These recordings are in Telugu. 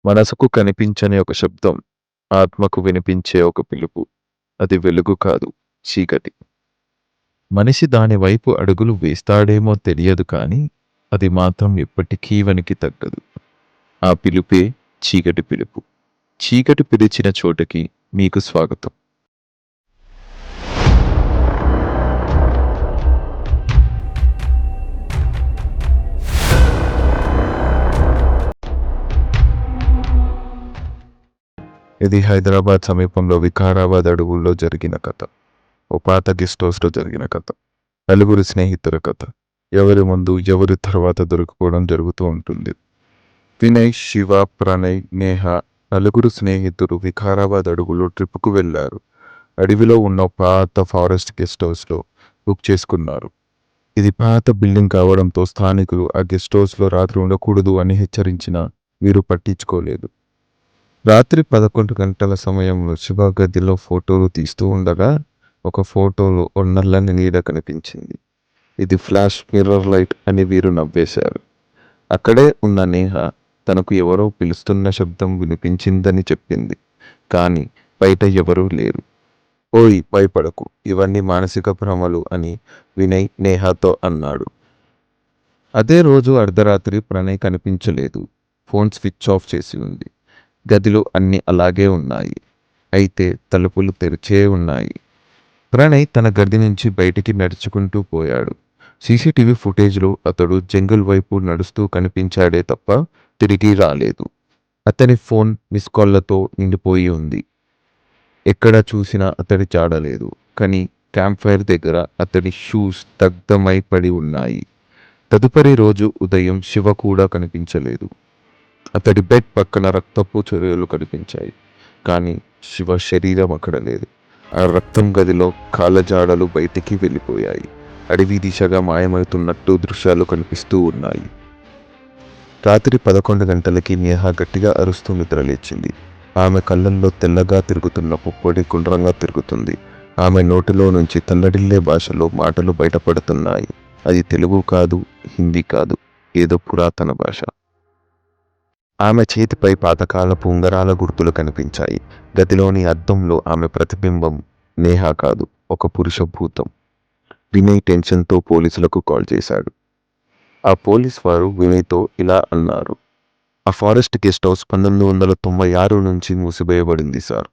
మనసుకు కనిపించని ఒక శబ్దం, ఆత్మకు వినిపించే ఒక పిలుపు. అది వెలుగు కాదు, చీకటి. మనిషి దాని వైపు అడుగులు వేస్తాడేమో తెలియదు కానీ, అది మాత్రం ఎప్పటికీ వెనక్కి తగ్గదు. ఆ పిలుపే చీకటి పిలుపు. చీకటి పిలిచిన చోటకి మీకు స్వాగతం. ఇది హైదరాబాద్ సమీపంలో వికారాబాద్ అడవుల్లో జరిగిన కథ. ఓ పాత గెస్ట్ హౌస్లో జరిగిన కథ. నలుగురు స్నేహితుల కథ. ఎవరి ముందు ఎవరి తర్వాత దొరికిపోవడం జరుగుతూ ఉంటుంది. వినయ్, శివ, ప్రణయ్, నేహ నలుగురు స్నేహితులు వికారాబాద్ అడవుల్లో ట్రిప్కు వెళ్లారు. అడవిలో ఉన్న పాత ఫారెస్ట్ గెస్ట్ హౌస్లో బుక్ చేసుకున్నారు. ఇది పాత బిల్డింగ్ కావడంతో స్థానికులు ఆ గెస్ట్ హౌస్లో రాత్రి ఉండకూడదు అని హెచ్చరించినా వీరు పట్టించుకోలేదు. రాత్రి 11 గంటల సమయంలో శివ గదిలో ఫోటోలు తీస్తూ ఉండగా ఒక ఫోటోలో ఓ నల్లని నీడ కనిపించింది. ఇది ఫ్లాష్ మిర్రర్ లైట్ అని వీరు నవ్వేశారు. అక్కడే ఉన్న నేహ తనకు ఎవరో పిలుస్తున్న శబ్దం వినిపించిందని చెప్పింది. కానీ బయట ఎవరూ లేరు. ఓయ్, భయపడకు, ఇవన్నీ మానసిక భ్రమలు అని వినయ్ నేహతో అన్నాడు. అదే రోజు అర్ధరాత్రి ప్రణయ్ కనిపించలేదు. ఫోన్ స్విచ్ ఆఫ్ చేసి ఉంది. గదిలో అన్నీ అలాగే ఉన్నాయి. అయితే తలుపులు తెరిచే ఉన్నాయి. ప్రణయ్ తన గది నుంచి బయటికి నడుచుకుంటూ పోయాడు. సీసీటీవీ ఫుటేజ్లో అతడు జంగల్ వైపు నడుస్తూ కనిపించాడే తప్ప తిరిగి రాలేదు. అతని ఫోన్ మిస్ కాళ్లతో నిండిపోయి ఉంది. ఎక్కడ చూసినా అతడి జాడలేదు. కానీ క్యాంప్ ఫైర్ దగ్గర అతడి షూస్ దగ్ధమై పడి ఉన్నాయి. తదుపరి రోజు ఉదయం శివ కూడా కనిపించలేదు. అతడి బెడ్ పక్కన రక్తపు చర్యలు కనిపించాయి. కానీ శివ శరీరం అక్కడ లేదు. ఆ రక్తం గదిలో కాళ్ళజాడలు బయటికి వెళ్ళిపోయాయి. అడవి దిశగా మాయమవుతున్నట్టు దృశ్యాలు కనిపిస్తూ ఉన్నాయి. రాత్రి 11 గంటలకి నేహ గట్టిగా అరుస్తూ నిద్రలేచింది. ఆమె కళ్ళల్లో తెల్లగా తిరుగుతున్న పుప్పొడి గుండ్రంగా తిరుగుతుంది. ఆమె నోటిలో నుంచి తల్లడిల్లే భాషలో మాటలు బయటపడుతున్నాయి. అది తెలుగు కాదు, హిందీ కాదు, ఏదో పురాతన భాష. ఆమె చేతిపై పాతకాలపు ఉంగరాల గుర్తులు కనిపించాయి. గదిలోని అద్దంలో ఆమె ప్రతిబింబం నేహ కాదు, ఒక పురుష భూతం. వినయ్ టెన్షన్తో పోలీసులకు కాల్ చేశాడు. ఆ పోలీస్ వారు వినయ్తో ఇలా అన్నారు. ఆ ఫారెస్ట్ గెస్ట్ హౌస్ 1996 నుంచి మూసివేయబడింది సార్.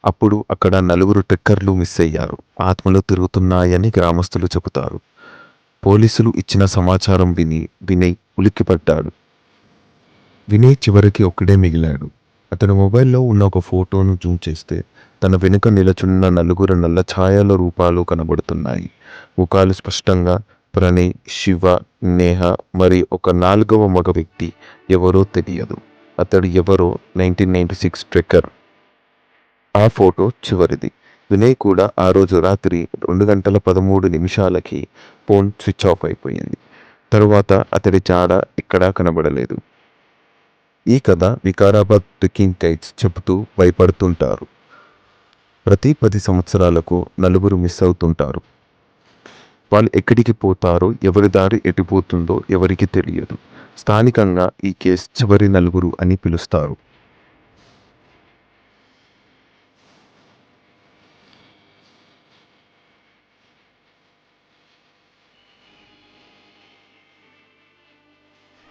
అప్పుడు అక్కడ 4 ట్రెక్కర్లు మిస్ అయ్యారు. ఆత్మలు తిరుగుతున్నాయని గ్రామస్తులు చెబుతారు. పోలీసులు ఇచ్చిన సమాచారం విని వినయ్ ఉలిక్కిపడ్డాడు. వినయ్ చివరికి ఒక్కడే మిగిలాడు. అతని మొబైల్లో ఉన్న ఒక ఫోటోను జూమ్ చేస్తే తన వెనుక నిలచున్న 4 నల్ల ఛాయల రూపాలు కనబడుతున్నాయి. ముఖాలు స్పష్టంగా ప్రణయ్, శివ, నేహ మరి ఒక 4వ మగ వ్యక్తి ఎవరో తెలియదు. అతడు ఎవరో 1996 ట్రెక్కర్. ఆ ఫోటో చివరిది. వినయ్ కూడా ఆ రోజు రాత్రి 2:13 ఫోన్ స్విచ్ ఆఫ్ అయిపోయింది. తరువాత అతడి జాడ ఎక్కడా కనబడలేదు. ఈ కథ వికారాబాద్ ట్రెక్కింగ్ గైడ్స్ చెబుతూ భయపడుతుంటారు. ప్రతి 10 సంవత్సరాలకు 4 మిస్ అవుతుంటారు. వాళ్ళు ఎక్కడికి పోతారో, ఎవరి దారి ఎటుపోతుందో ఎవరికి తెలియదు. స్థానికంగా ఈ కేసు చివరి 4 అని పిలుస్తారు.